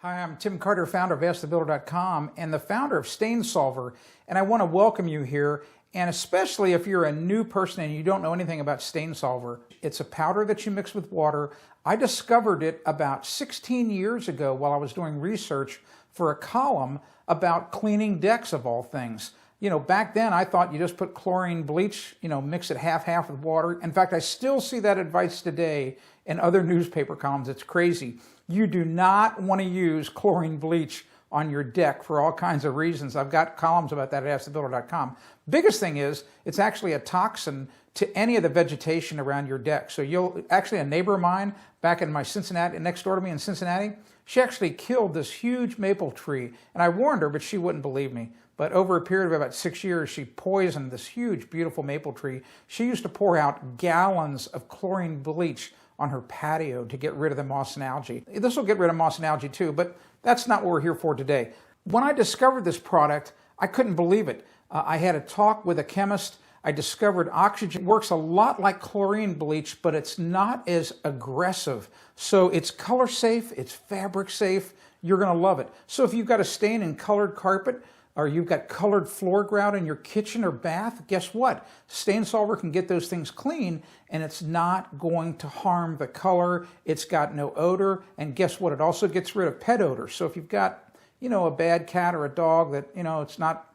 Hi, I'm Tim Carter, founder of AskTheBuilder.com and the founder of Stain Solver, and I want to welcome you here, and especially if you're a new person and you don't know anything about Stain Solver. It's a powder that you mix with water. I discovered it about 16 years ago while I was doing research for a column about cleaning decks of all things. You know, back then I thought you just put chlorine, bleach, mix it half-half with water. In fact, I still see that advice today in other newspaper columns. It's crazy. You do not want to use chlorine bleach on your deck for all kinds of reasons. I've got columns about that at AskTheBuilder.com. Biggest thing is, it's actually a toxin to any of the vegetation around your deck. So a neighbor of mine back in next door to me in Cincinnati, she actually killed this huge maple tree. And I warned her, but she wouldn't believe me. But over a period of about 6 years, she poisoned this huge, beautiful maple tree. She used to pour out gallons of chlorine bleach on her patio to get rid of the moss and algae. This will get rid of moss and algae too, but that's not what we're here for today. When I discovered this product, I couldn't believe it. I had a talk with a chemist. I discovered oxygen works a lot like chlorine bleach, but it's not as aggressive. So it's color safe, it's fabric safe. You're gonna love it. So if you've got a stain in colored carpet, or you've got colored floor grout in your kitchen or bath, guess what? Stain Solver can get those things clean, and it's not going to harm the color. It's got no odor, and guess what? It also gets rid of pet odor. So if you've got, a bad cat or a dog that, it's not,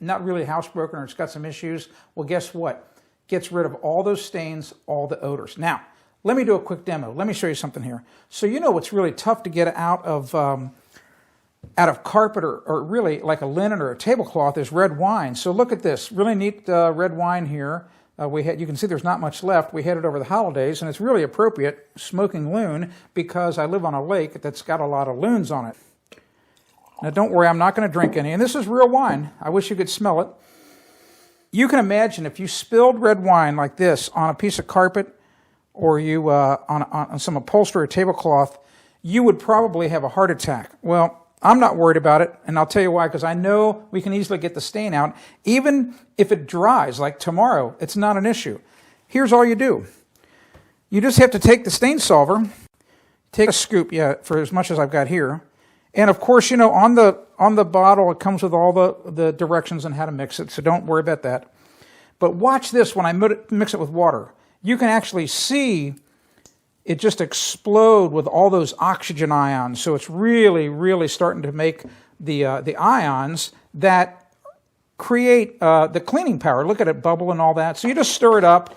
not really housebroken, or it's got some issues, well, guess what? Gets rid of all those stains, all the odors. Now, let me do a quick demo. Let me show you something here. So what's really tough to get out of carpet or really like a linen or a tablecloth is red wine. So look at this, really neat red wine here. You can see there's not much left. We had it over the holidays, and it's really appropriate, smoking loon, because I live on a lake that's got a lot of loons on it. Now don't worry, I'm not going to drink any, and this is real wine. I wish you could smell it. You can imagine if you spilled red wine like this on a piece of carpet, or you on some upholstery or tablecloth, you would probably have a heart attack. Well, I'm not worried about it, and I'll tell you why, because I know we can easily get the stain out. Even if it dries, like tomorrow, it's not an issue. Here's all you do. You just have to take the Stain Solver, take a scoop, for as much as I've got here, and of course, on the bottle, it comes with all the directions on how to mix it, so don't worry about that. But watch this when I mix it with water. You can actually see it just explode with all those oxygen ions. So it's really, really starting to make the ions that create the cleaning power. Look at it bubble and all that. So you just stir it up,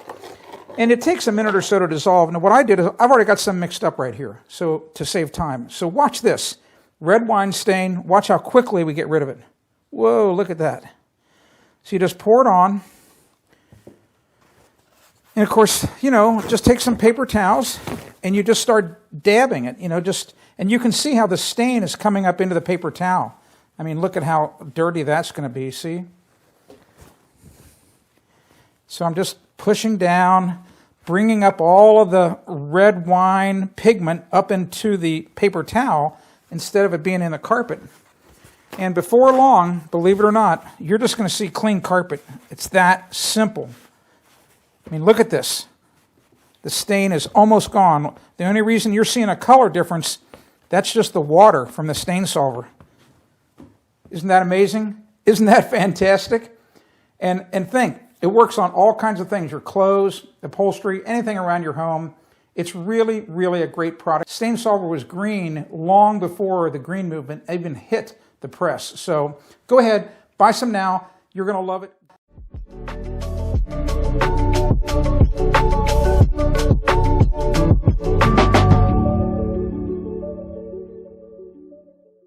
and it takes a minute or so to dissolve. Now what I did is I've already got some mixed up right here, so to save time. So watch this. Red wine stain. Watch how quickly we get rid of it. Whoa, look at that. So you just pour it on. And of course, just take some paper towels and you just start dabbing it, and you can see how the stain is coming up into the paper towel. I mean, look at how dirty that's going to be, see? So I'm just pushing down, bringing up all of the red wine pigment up into the paper towel instead of it being in the carpet. And before long, believe it or not, you're just going to see clean carpet. It's that simple. I mean, look at this. The stain is almost gone. The only reason you're seeing a color difference, that's just the water from the Stain Solver. Isn't that amazing? Isn't that fantastic? And think, it works on all kinds of things, your clothes, upholstery, anything around your home. It's really, really a great product. Stain Solver was green long before the green movement even hit the press. So go ahead, buy some now. You're going to love it.